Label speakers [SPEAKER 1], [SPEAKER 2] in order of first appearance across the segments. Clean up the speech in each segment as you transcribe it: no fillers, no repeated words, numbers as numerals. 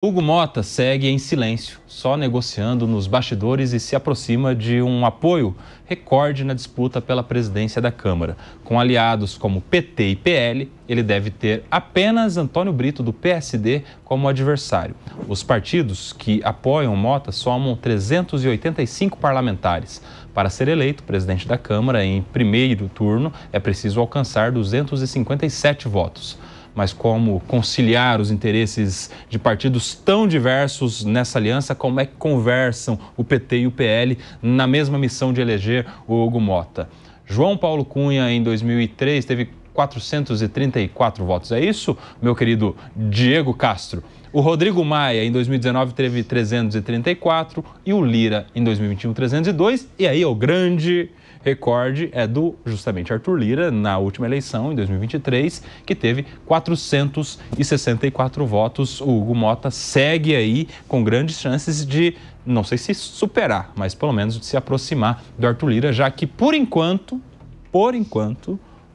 [SPEAKER 1] Hugo Mota segue em silêncio, só negociando nos bastidores e se aproxima de um apoio recorde na disputa pela presidência da Câmara. Com aliados como PT e PL, ele deve ter apenas Antônio Brito, do PSD, como adversário. Os partidos que apoiam Mota somam 385 parlamentares. Para ser eleito presidente da Câmara em primeiro turno, é preciso alcançar 257 votos. Mas como conciliar os interesses de partidos tão diversos nessa aliança? Como é que conversam o PT e o PL na mesma missão de eleger o Hugo Mota? João Paulo Cunha, em 2003, teve 434 votos. É isso, meu querido Diego Castro? O Rodrigo Maia, em 2019, teve 334 e o Lira, em 2021, 302. E aí, o grande recorde é do, justamente, Arthur Lira, na última eleição, em 2023, que teve 464 votos. O Hugo Mota segue aí com grandes chances de, não sei se superar, mas pelo menos de se aproximar do Arthur Lira, já que, por enquanto,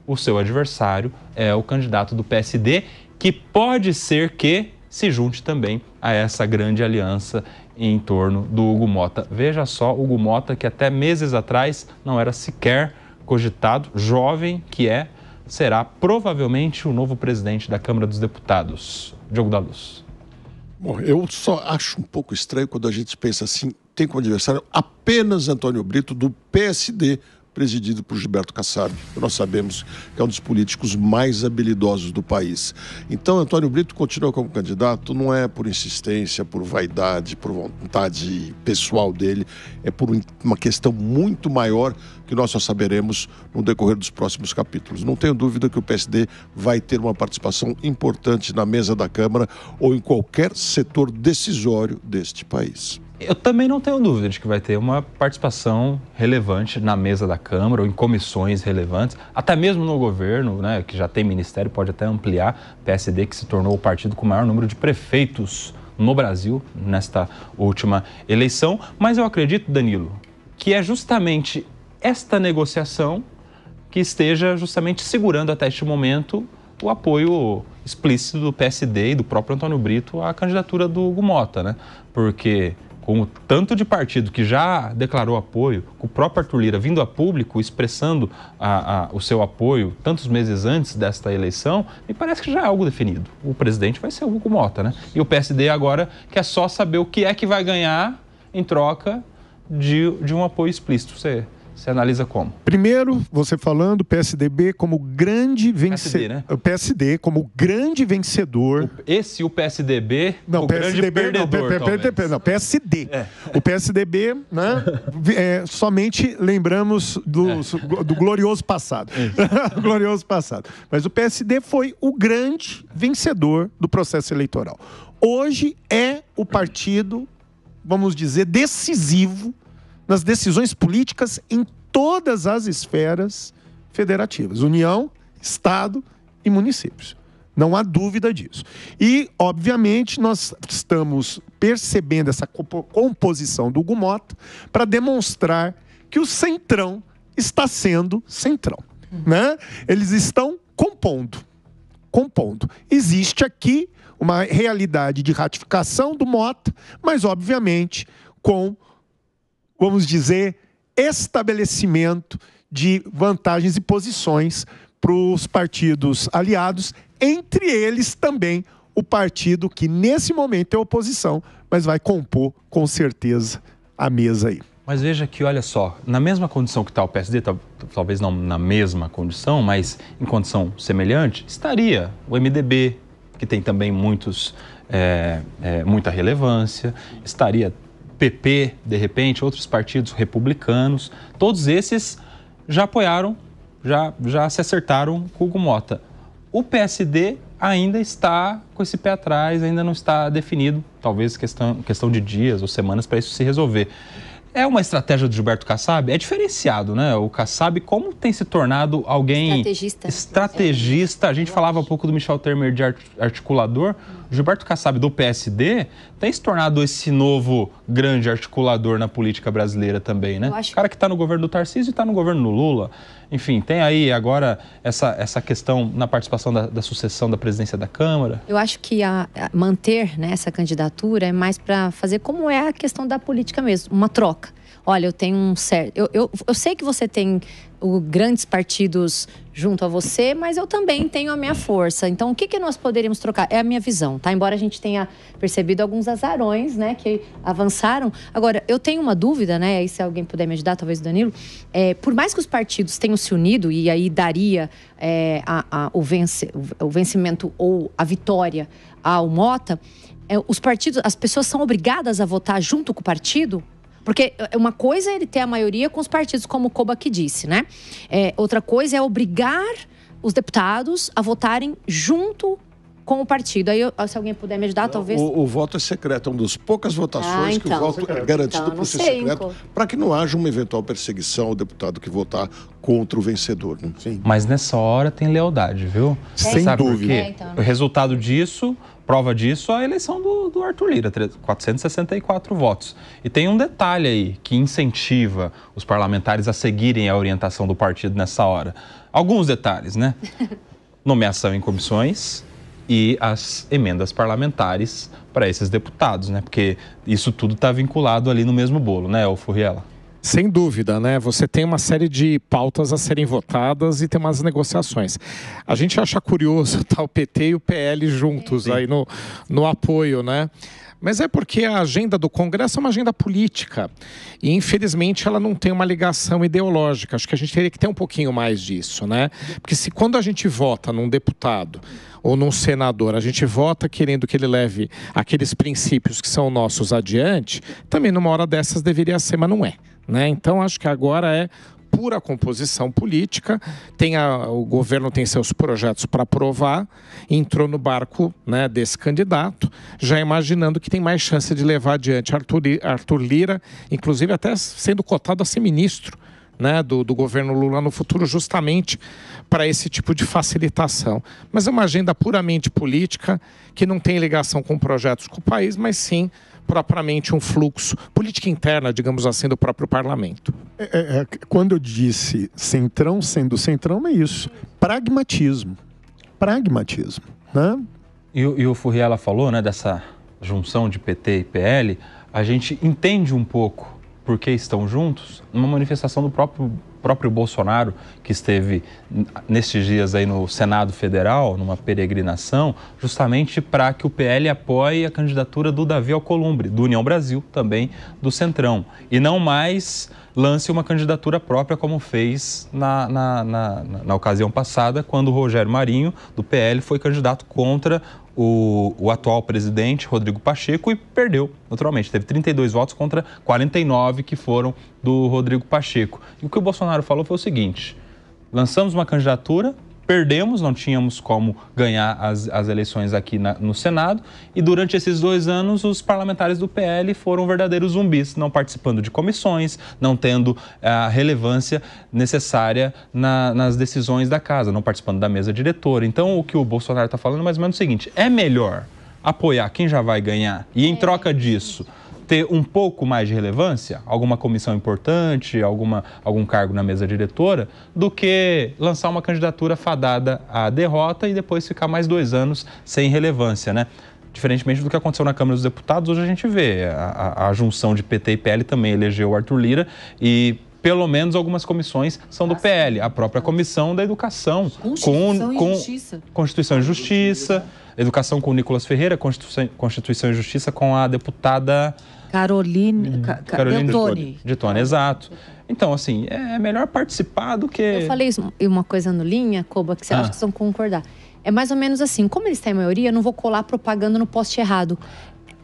[SPEAKER 1] o seu adversário é o candidato do PSD, que pode ser que se junte também a essa grande aliança em torno do Hugo Mota. Veja só, Hugo Mota, que até meses atrás não era sequer cogitado, jovem que é, será provavelmente o novo presidente da Câmara dos Deputados. Diogo da Luz.
[SPEAKER 2] Bom, eu só acho um pouco estranho quando a gente pensa assim, tem como adversário apenas Antônio Brito, do PSD, presidido por Gilberto Kassab, que nós sabemos que é um dos políticos mais habilidosos do país. Então, Antônio Brito continua como candidato, não é por insistência, por vaidade, por vontade pessoal dele, é por uma questão muito maior que nós só saberemos no decorrer dos próximos capítulos. Não tenho dúvida que o PSD vai ter uma participação importante na mesa da Câmara ou em qualquer setor decisório deste país.
[SPEAKER 1] Eu também não tenho dúvida de que vai ter uma participação relevante na mesa da Câmara ou em comissões relevantes, até mesmo no governo, né, que já tem ministério, pode até ampliar. PSD, que se tornou o partido com o maior número de prefeitos no Brasil nesta última eleição. Mas eu acredito, Danilo, que é justamente esta negociação que esteja justamente segurando até este momento o apoio explícito do PSD e do próprio Antônio Brito à candidatura do Hugo Mota, né? Porque com o tanto de partido que já declarou apoio, com o próprio Arthur Lira vindo a público, expressando o seu apoio tantos meses antes desta eleição, me parece que já é algo definido. O presidente vai ser o Hugo Mota, né? E o PSD agora quer só saber o que é que vai ganhar em troca de um apoio explícito. Você analisa como?
[SPEAKER 3] Primeiro, você falando, o PSDB como grande vencedor.
[SPEAKER 1] Né?
[SPEAKER 3] O PSD como grande vencedor.
[SPEAKER 1] O PSDB,
[SPEAKER 3] não,
[SPEAKER 1] o
[SPEAKER 3] PSDB,
[SPEAKER 1] grande perdedor.
[SPEAKER 3] Não, PSD. É. O PSDB, né? Somente lembramos do glorioso passado. Glorioso passado. Mas o PSD foi o grande vencedor do processo eleitoral. Hoje é o partido, vamos dizer, decisivo nas decisões políticas em todas as esferas federativas, União, Estado e municípios. Não há dúvida disso. E, obviamente, nós estamos percebendo essa composição do Hugo Mota para demonstrar que o centrão está sendo centrão. Né? Eles estão compondo. Existe aqui uma realidade de ratificação do Mota, mas, obviamente, com, vamos dizer, estabelecimento de vantagens e posições para os partidos aliados, entre eles também o partido que nesse momento é oposição, mas vai compor com certeza a mesa aí.
[SPEAKER 1] Mas veja que, olha só, na mesma condição que está o PSD, talvez não na mesma condição, mas em condição semelhante, estaria o MDB, que tem também muita relevância, estaria PP, de repente, outros partidos republicanos, todos esses já apoiaram, já se acertaram com o Hugo Mota. O PSD ainda está com esse pé atrás, ainda não está definido, talvez questão de dias ou semanas para isso se resolver. É uma estratégia do Gilberto Kassab? É diferenciado, né? O Kassab, como tem se tornado alguém... Estrategista. A gente falava um pouco do Michel Temer de articulador. O Gilberto Kassab, do PSD, tem se tornado esse novo grande articulador na política brasileira também, né? O cara que está no governo do Tarcísio e está no governo do Lula. Enfim, tem aí agora essa questão na participação da sucessão da presidência da Câmara.
[SPEAKER 4] Eu acho que manter, né, essa candidatura é mais para fazer como é a questão da política mesmo, uma troca. Olha, eu tenho um certo... Eu sei que você tem grandes partidos junto a você, mas eu também tenho a minha força. Então, o que nós poderíamos trocar? É a minha visão, tá? Embora a gente tenha percebido alguns azarões, né, que avançaram. Agora, eu tenho uma dúvida, né, aí se alguém puder me ajudar, talvez o Danilo, por mais que os partidos tenham se unido, e aí daria o vencimento ou a vitória ao Mota, os partidos, as pessoas são obrigadas a votar junto com o partido? Porque uma coisa é ele ter a maioria com os partidos, como o Koba aqui disse, né? Outra coisa é obrigar os deputados a votarem junto com o partido. Aí, se alguém puder me ajudar, talvez...
[SPEAKER 2] O voto é secreto, é uma das poucas votações que o voto é garantido por ser secreto, para que não haja uma eventual perseguição ao deputado que votar contra o vencedor. Né?
[SPEAKER 1] Sim. Mas nessa hora tem lealdade, viu?
[SPEAKER 2] Sem dúvida.
[SPEAKER 1] O resultado disso... Prova disso a eleição do Arthur Lira, 464 votos. E tem um detalhe aí que incentiva os parlamentares a seguirem a orientação do partido nessa hora. Alguns detalhes, né? Nomeação em comissões e as emendas parlamentares para esses deputados, né? Porque isso tudo está vinculado ali no mesmo bolo, né, Furriela?
[SPEAKER 5] Sem dúvida, né? Você tem uma série de pautas a serem votadas e tem umas negociações. A gente acha curioso tá, o PT e o PL juntos aí no apoio, né? Mas é porque a agenda do Congresso é uma agenda política e, infelizmente, ela não tem uma ligação ideológica. Acho que a gente teria que ter um pouquinho mais disso, né? Porque quando a gente vota num deputado ou num senador, a gente vota querendo que ele leve aqueles princípios que são nossos adiante, também numa hora dessas deveria ser, mas não é. Né? Então, acho que agora é pura composição política, o governo tem seus projetos para aprovar, entrou no barco, né, desse candidato, já imaginando que tem mais chance de levar adiante Arthur Lira, inclusive até sendo cotado a ser ministro, né, do governo Lula no futuro, justamente para esse tipo de facilitação. Mas é uma agenda puramente política, que não tem ligação com projetos com o país, mas sim propriamente um fluxo, política interna, digamos assim, do próprio parlamento.
[SPEAKER 3] Quando eu disse centrão sendo centrão, é isso. Pragmatismo. Pragmatismo. Né?
[SPEAKER 1] E o Furriela falou, né, dessa junção de PT e PL, a gente entende um pouco por que estão juntos, numa manifestação do próprio Bolsonaro, que esteve nestes dias aí no Senado Federal, numa peregrinação, justamente para que o PL apoie a candidatura do Davi Alcolumbre, do União Brasil, também do Centrão, e não mais lance uma candidatura própria, como fez na ocasião passada, quando o Rogério Marinho, do PL, foi candidato contra o atual presidente, Rodrigo Pacheco, e perdeu, naturalmente. Teve 32 votos contra 49 que foram do Rodrigo Pacheco. E o que o Bolsonaro falou foi o seguinte: lançamos uma candidatura, perdemos, não tínhamos como ganhar as eleições aqui no Senado, e durante esses 2 anos os parlamentares do PL foram verdadeiros zumbis, não participando de comissões, não tendo a relevância necessária nas decisões da casa, não participando da mesa diretora. Então, o que o Bolsonaro está falando é mais ou menos o seguinte: é melhor apoiar quem já vai ganhar e, em troca disso, ter um pouco mais de relevância, alguma comissão importante, algum cargo na mesa diretora, do que lançar uma candidatura fadada à derrota e depois ficar mais 2 anos sem relevância, né? Diferentemente do que aconteceu na Câmara dos Deputados, hoje a gente vê a junção de PT e PL também elegeu o Arthur Lira e pelo menos algumas comissões são do PL. A própria Comissão da Educação. Constituição e Justiça. Educação com o Nicolas Ferreira, Constituição e Justiça com a deputada...
[SPEAKER 6] Caroline
[SPEAKER 1] Detone, exato. Então, assim, é melhor participar do que...
[SPEAKER 4] Eu falei uma coisa no Linha, Koba, que você acha que vocês vão concordar. É mais ou menos assim, como eles têm a maioria, eu não vou colar propaganda no poste errado.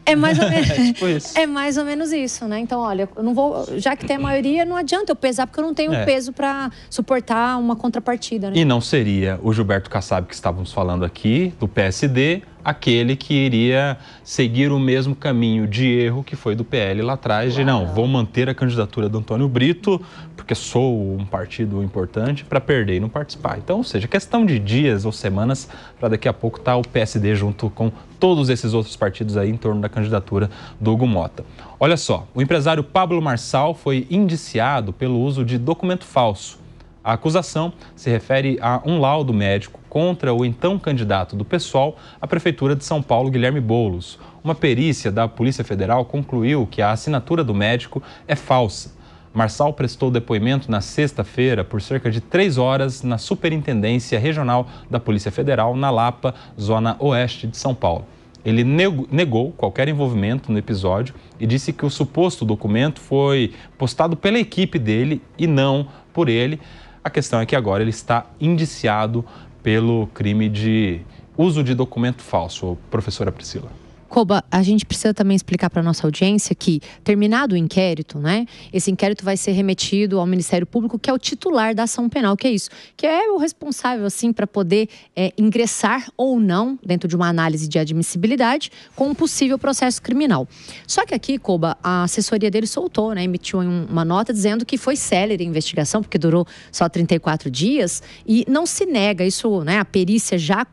[SPEAKER 4] É mais ou menos, tipo isso. É mais ou menos isso, né? Então, olha, eu não vou, já que tem a maioria, não adianta eu pesar, porque eu não tenho peso para suportar uma contrapartida, né?
[SPEAKER 1] E não seria o Gilberto Kassab que estávamos falando aqui, do PSD, aquele que iria seguir o mesmo caminho de erro que foi do PL lá atrás, de não, vou manter a candidatura do Antônio Brito, porque sou um partido importante, para perder e não participar. Então, ou seja, questão de dias ou semanas para daqui a pouco estar o PSD junto com todos esses outros partidos aí em torno da candidatura do Hugo Mota. Olha só, o empresário Pablo Marçal foi indiciado pelo uso de documento falso. A acusação se refere a um laudo médico contra o então candidato do PSOL à Prefeitura de São Paulo, Guilherme Boulos. Uma perícia da Polícia Federal concluiu que a assinatura do médico é falsa. Marçal prestou depoimento na sexta-feira por cerca de 3 horas na Superintendência Regional da Polícia Federal, na Lapa, zona oeste de São Paulo. Ele negou qualquer envolvimento no episódio e disse que o suposto documento foi postado pela equipe dele e não por ele. A questão é que agora ele está indiciado pelo crime de uso de documento falso, professora Priscila.
[SPEAKER 4] Koba, a gente precisa também explicar para a nossa audiência que, terminado o inquérito, né, esse inquérito vai ser remetido ao Ministério Público, que é o titular da ação penal, que é isso, que é o responsável, assim, para poder ingressar ou não dentro de uma análise de admissibilidade com um possível processo criminal. Só que aqui, Koba, a assessoria dele soltou, né, emitiu uma nota dizendo que foi célere a investigação, porque durou só 34 dias, e não se nega isso, né, a perícia já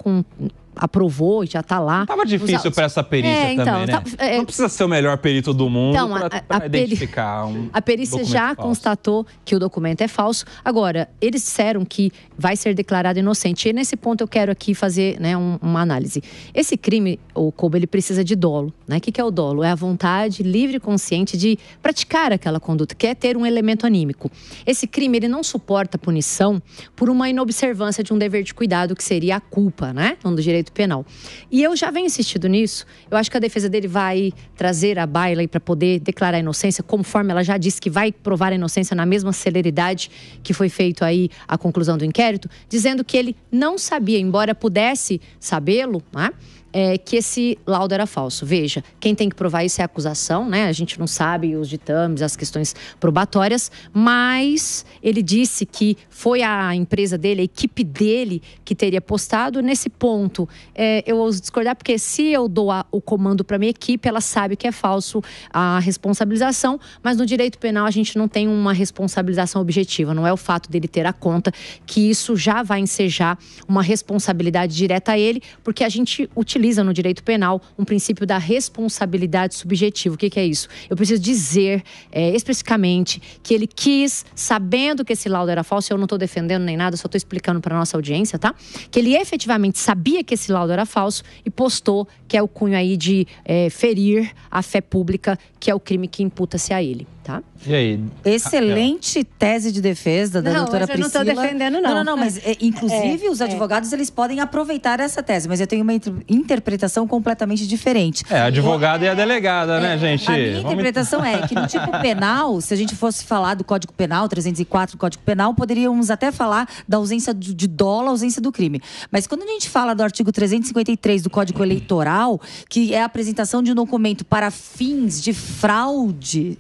[SPEAKER 4] aprovou e já está lá.
[SPEAKER 1] Tava difícil para essa perícia também, né? Não precisa ser o melhor perito do mundo para identificar
[SPEAKER 4] a perícia já constatou que o documento é falso. Agora, eles disseram que vai ser declarado inocente. E nesse ponto eu quero aqui fazer, né, uma análise. Esse crime, o Koba, ele precisa de dolo, né? O que é o dolo? É a vontade livre e consciente de praticar aquela conduta, que é ter um elemento anímico. Esse crime, ele não suporta punição por uma inobservância de um dever de cuidado, que seria a culpa, né? Do direito penal. E eu já venho insistindo nisso. Eu acho que a defesa dele vai trazer a baila para poder declarar a inocência, conforme ela já disse que vai provar a inocência na mesma celeridade que foi feito aí a conclusão do inquérito, dizendo que ele não sabia, embora pudesse sabê-lo, né, que esse laudo era falso. Veja, quem tem que provar isso é a acusação, né? A gente não sabe os ditames, as questões probatórias, mas ele disse que foi a empresa dele, a equipe dele, que teria postado. Nesse ponto, eu ouso discordar, porque se eu dou o comando para minha equipe, ela sabe que é falso a responsabilização, mas no direito penal a gente não tem uma responsabilização objetiva, não é o fato dele ter a conta, que isso já vai ensejar uma responsabilidade direta a ele, porque a gente utiliza no direito penal um princípio da responsabilidade subjetiva. O que é isso? Eu preciso dizer especificamente que ele quis, sabendo que esse laudo era falso, eu não estou defendendo nem nada, só estou explicando para a nossa audiência, tá? Que ele efetivamente sabia que esse laudo era falso e postou, que é o cunho aí de ferir a fé pública, que é o crime que imputa-se a ele, tá?
[SPEAKER 1] E aí?
[SPEAKER 6] Excelente tese de defesa da doutora Priscila.
[SPEAKER 4] Não, eu não estou defendendo, não.
[SPEAKER 6] Não, mas inclusive os advogados, eles podem aproveitar essa tese, mas eu tenho uma interpretação completamente diferente.
[SPEAKER 1] A advogada e a delegada, né, gente?
[SPEAKER 6] A minha interpretação é que no tipo penal, se a gente fosse falar do Código Penal, 304 do Código Penal, poderíamos até falar da ausência de dolo, ausência do crime. Mas quando a gente fala do artigo 353 do Código Eleitoral, que é a apresentação de um documento para fins de fraude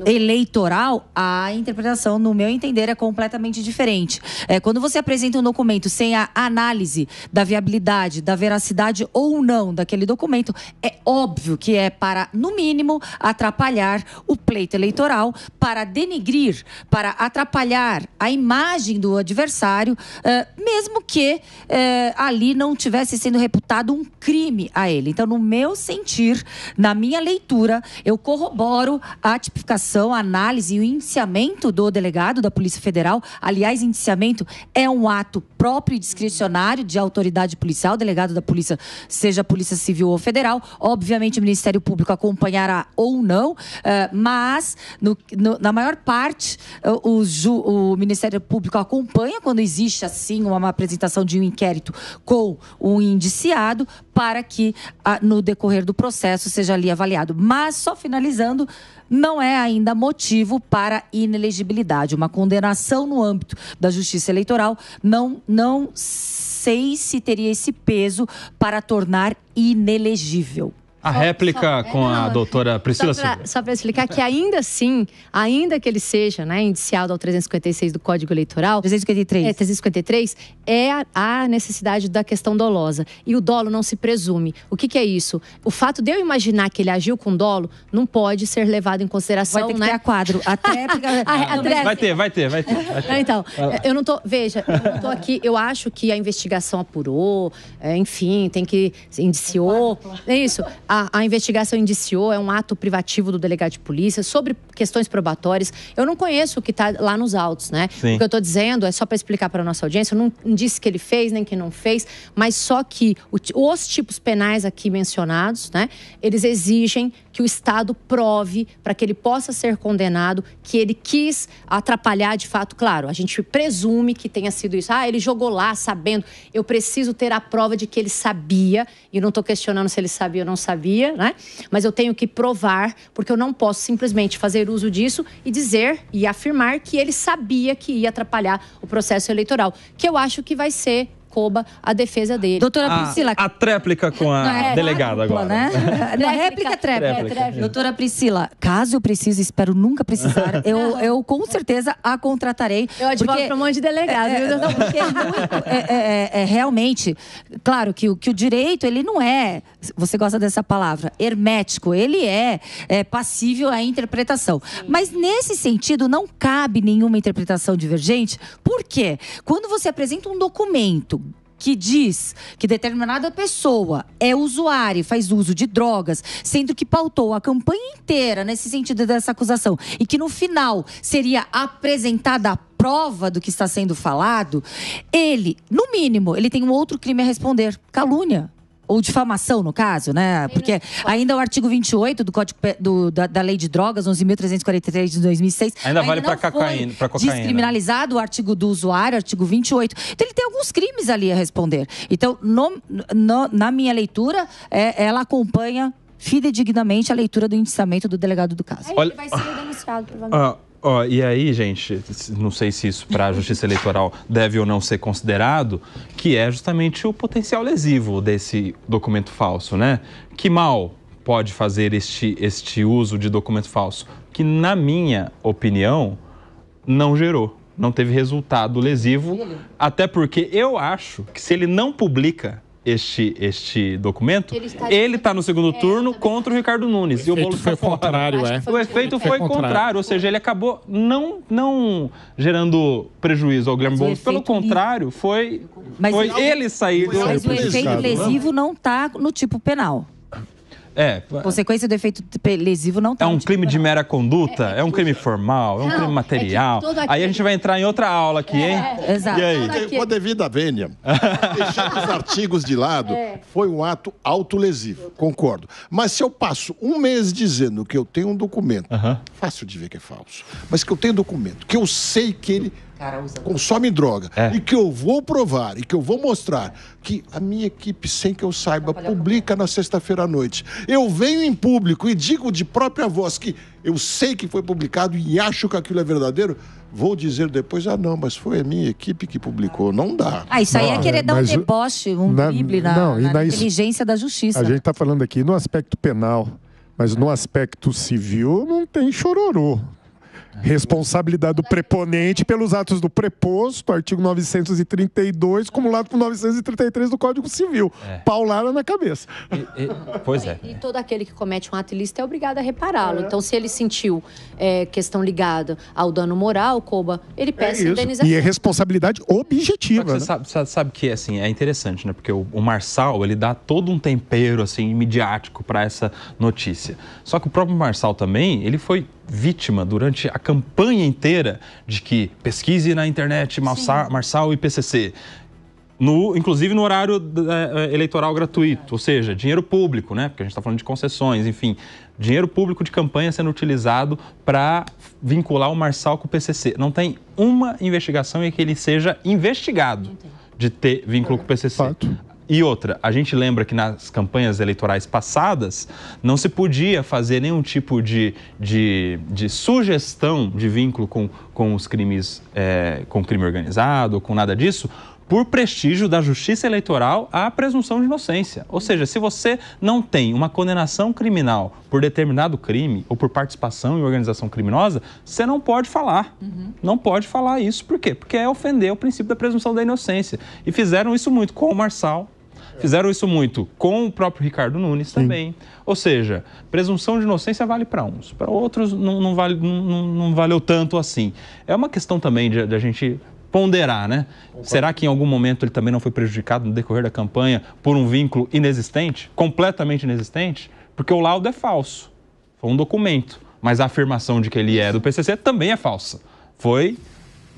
[SPEAKER 6] eleitoral, a interpretação, no meu entender, é completamente diferente. Quando você apresenta um documento sem a análise da viabilidade, da veracidade ou não daquele documento, é óbvio que é para, no mínimo, atrapalhar o pleito eleitoral, para denigrir, para atrapalhar a imagem do adversário, mesmo que ali não tivesse sendo reputado um crime a ele. Então, no meu sentir, na minha leitura, eu corroboro a tipificação, a análise e o indiciamento do delegado da Polícia Federal. Aliás, indiciamento é um ato próprio e discricionário de autoridade policial, delegado da polícia, seja a Polícia Civil ou Federal. Obviamente, o Ministério Público acompanhará ou não, mas na maior parte o Ministério Público acompanha quando existe, assim, uma apresentação de um inquérito com um indiciado, para que no decorrer do processo seja ali avaliado. Mas, só finalizando, não é ainda motivo para inelegibilidade. Uma condenação no âmbito da Justiça Eleitoral não sei se teria esse peso para tornar inelegível.
[SPEAKER 1] A réplica com a doutora Priscila Silva.
[SPEAKER 4] Só para explicar que ainda assim, ainda que ele seja, né, indiciado ao 356 do Código Eleitoral... 353, a necessidade da questão dolosa. E o dolo não se presume. O que é isso? O fato de eu imaginar que ele agiu com dolo não pode ser levado em consideração,
[SPEAKER 6] vai ter que ter a quadro.
[SPEAKER 1] Vai ter.
[SPEAKER 4] Então, eu não tô... Veja, eu não tô aqui... Eu acho que a investigação apurou, enfim, tem que... Indiciou. É isso. A investigação indiciou, é um ato privativo do delegado de polícia sobre questões probatórias. Eu não conheço o que está lá nos autos, né?
[SPEAKER 1] Sim.
[SPEAKER 4] O que eu estou dizendo é só para explicar para a nossa audiência, eu não disse que ele fez, nem que não fez, mas só que os tipos penais aqui mencionados, né? Eles exigem que o Estado prove para que ele possa ser condenado, que ele quis atrapalhar de fato. Claro, a gente presume que tenha sido isso. Ele jogou lá sabendo. Eu preciso ter a prova de que ele sabia, e não estou questionando se ele sabia ou não sabia, né? Mas eu tenho que provar, porque eu não posso simplesmente fazer uso disso e dizer e afirmar que ele sabia que ia atrapalhar o processo eleitoral, que eu acho que vai ser a defesa dele.
[SPEAKER 6] Doutora Priscila...
[SPEAKER 1] A tréplica com a delegada agora.
[SPEAKER 6] Né? Réplica, tréplica. Doutora Priscila, caso eu precise, espero nunca precisar, eu com certeza a contratarei.
[SPEAKER 4] Eu advogo para um monte de delegado.
[SPEAKER 6] Não, porque realmente, claro que o direito, ele não é, você gosta dessa palavra, hermético, ele é passível à interpretação. Sim. Mas nesse sentido, não cabe nenhuma interpretação divergente, porque quando você apresenta um documento que diz que determinada pessoa é usuária e faz uso de drogas, sendo que pautou a campanha inteira nesse sentido dessa acusação, e que no final seria apresentada a prova do que está sendo falado, ele, no mínimo, ele tem um outro crime a responder: calúnia. Ou difamação, no caso, né? Porque ainda o artigo 28 do Código da Lei de Drogas, 11.343 de 2006...
[SPEAKER 1] Ainda vale para cocaína.
[SPEAKER 6] Descriminalizado o artigo do usuário, artigo 28. Então, ele tem alguns crimes ali a responder. Então, na minha leitura, ela acompanha fidedignamente a leitura do indiciamento do delegado do caso.
[SPEAKER 4] Ele vai ser denunciado, provavelmente.
[SPEAKER 1] E aí, gente, não sei se isso para a Justiça Eleitoral deve ou não ser considerado, que é justamente o potencial lesivo desse documento falso, né? Que mal pode fazer este uso de documento falso? Que, na minha opinião, não gerou, não teve resultado lesivo, até porque eu acho que se ele não publica este documento, ele está no segundo turno contra o Ricardo Nunes. E o Boulos foi contrário, O efeito foi contrário, ou seja, ele acabou não gerando prejuízo ao Guilherme Boulos. Pelo contrário, foi ele sair do...
[SPEAKER 6] Mas o efeito lesivo não está no tipo penal. Consequência do efeito lesivo não está.
[SPEAKER 1] É um crime de mera conduta? É um crime formal? É um crime material? Aí a gente vai entrar em outra aula aqui, hein?
[SPEAKER 6] Exato.
[SPEAKER 1] E aí?
[SPEAKER 2] Com a devida vênia, deixando os artigos de lado, foi um ato autolesivo, concordo. Mas se eu passo um mês dizendo que eu tenho um documento, fácil de ver que é falso, mas que eu tenho documento, que eu sei que ele consome droga, e que eu vou provar, e que eu vou mostrar que a minha equipe, sem que eu saiba, publica na sexta-feira à noite. Eu venho em público e digo de própria voz que eu sei que foi publicado e acho que aquilo é verdadeiro, vou dizer depois, não, mas foi a minha equipe que publicou. Não dá.
[SPEAKER 6] Isso aí é querer dar um deboche, um drible na inteligência da justiça.
[SPEAKER 3] A gente está falando aqui no aspecto penal, mas no aspecto civil não tem chororô. Responsabilidade do preponente pelos atos do preposto, artigo 932, cumulado com 933 do Código Civil. Paulada na cabeça.
[SPEAKER 1] Pois é.
[SPEAKER 4] E todo aquele que comete um ato ilícito é obrigado a repará-lo. Então, se ele sentiu questão ligada ao dano moral, Koba, ele peça indenização.
[SPEAKER 3] E é responsabilidade objetiva.
[SPEAKER 1] Você sabe que assim, é interessante, né? Porque o Marçal, ele dá todo um tempero assim, midiático para essa notícia. Só que o próprio Marçal também, ele foi vítima durante a campanha inteira de que pesquise na internet Marçal e PCC. Inclusive no horário eleitoral gratuito, ou seja, dinheiro público, né? Porque a gente está falando de concessões, enfim. Dinheiro público de campanha sendo utilizado para vincular o Marçal com o PCC. Não tem uma investigação em que ele seja investigado de ter vínculo com o PCC.
[SPEAKER 3] Fato.
[SPEAKER 1] E outra, a gente lembra que nas campanhas eleitorais passadas não se podia fazer nenhum tipo de sugestão de vínculo com os crimes, com crime organizado, com nada disso, por prestígio da justiça eleitoral, a presunção de inocência. Ou seja, se você não tem uma condenação criminal por determinado crime ou por participação em organização criminosa, você não pode falar. Não pode falar isso. Por quê? Porque é ofender o princípio da presunção da inocência. E fizeram isso muito com o Marçal, fizeram isso muito com o próprio Ricardo Nunes também. Ou seja, presunção de inocência vale para uns, para outros não valeu tanto assim. É uma questão também de a gente ponderar, né? Será que em algum momento ele também não foi prejudicado no decorrer da campanha por um vínculo inexistente, completamente inexistente? Porque o laudo é falso, foi um documento, mas a afirmação de que ele é do PCC também é falsa. Foi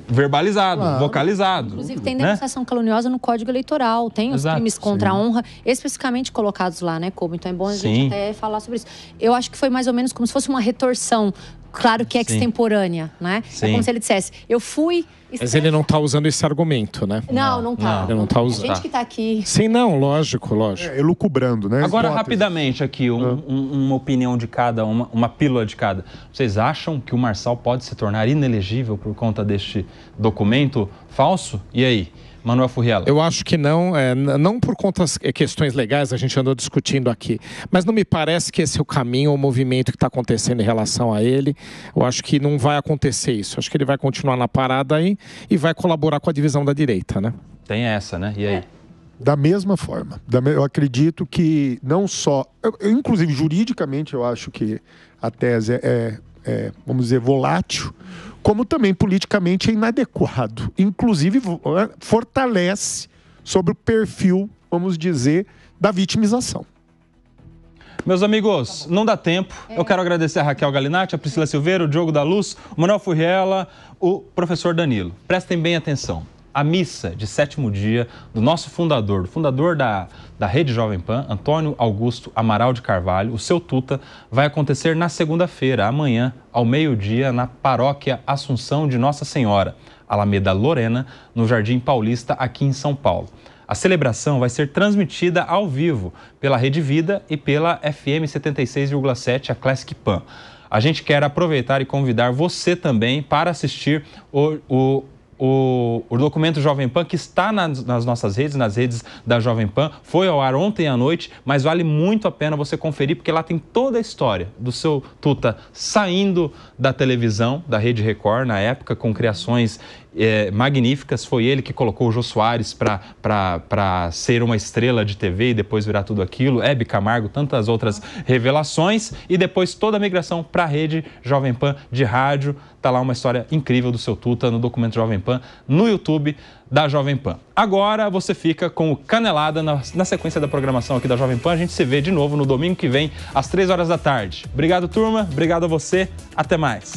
[SPEAKER 1] verbalizado, vocalizado.
[SPEAKER 4] Inclusive tem denunciação caluniosa no Código Eleitoral, tem os crimes contra a honra especificamente colocados lá, né, Kobo? Então é bom a gente até falar sobre isso. Eu acho que foi mais ou menos como se fosse uma retorção, claro que é extemporânea, né? É como se ele dissesse, eu fui...
[SPEAKER 5] Mas ele não está usando esse argumento, né?
[SPEAKER 4] Não está.
[SPEAKER 5] Ele não está usando.
[SPEAKER 4] A gente que está aqui...
[SPEAKER 5] Sim, não, lógico.
[SPEAKER 3] Elucubrando, né?
[SPEAKER 1] Agora, rapidamente aqui, uma opinião de cada, uma pílula de cada. Vocês acham que o Marçal pode se tornar inelegível por conta deste documento falso? E aí? Manuel Furriela.
[SPEAKER 5] Eu acho que não, não por conta das questões legais, a gente andou discutindo aqui, mas não me parece que esse é o caminho, o movimento que está acontecendo em relação a ele. Eu acho que não vai acontecer isso. Acho que ele vai continuar na parada aí e vai colaborar com a divisão da direita, né?
[SPEAKER 1] Tem essa, né? E aí?
[SPEAKER 3] Da mesma forma. Eu acredito que não só... inclusive, juridicamente, eu acho que a tese vamos dizer, volátil, como também politicamente é inadequado. Inclusive, fortalece sobre o perfil, vamos dizer, da vitimização.
[SPEAKER 1] Meus amigos, não dá tempo. Eu quero agradecer a Raquel Galinatti, a Priscila Silveira, o Diogo da Luz, o Manuel Furriela, o professor Danilo. Prestem bem atenção. A missa de 7º dia do nosso fundador, da Rede Jovem Pan, Antônio Augusto Amaral de Carvalho, o seu tuta, vai acontecer na segunda-feira, amanhã, ao meio-dia, na Paróquia Assunção de Nossa Senhora, Alameda Lorena, no Jardim Paulista, aqui em São Paulo. A celebração vai ser transmitida ao vivo pela Rede Vida e pela FM 76,7, a Classic Pan. A gente quer aproveitar e convidar você também para assistir o documento Jovem Pan, que está nas nossas redes, nas redes da Jovem Pan, foi ao ar ontem à noite, mas vale muito a pena você conferir, porque lá tem toda a história do seu tuta saindo da televisão, da Rede Record, na época, com criações magníficas. Foi ele que colocou o Jô Soares para ser uma estrela de TV e depois virar tudo aquilo, Hebe Camargo, tantas outras revelações, e depois toda a migração para a Rede Jovem Pan de rádio. Está lá uma história incrível do seu tuta no documento Jovem Pan, no YouTube da Jovem Pan. Agora você fica com o Canelada na sequência da programação aqui da Jovem Pan. A gente se vê de novo no domingo que vem, às 3 horas da tarde. Obrigado, turma. Obrigado a você. Até mais.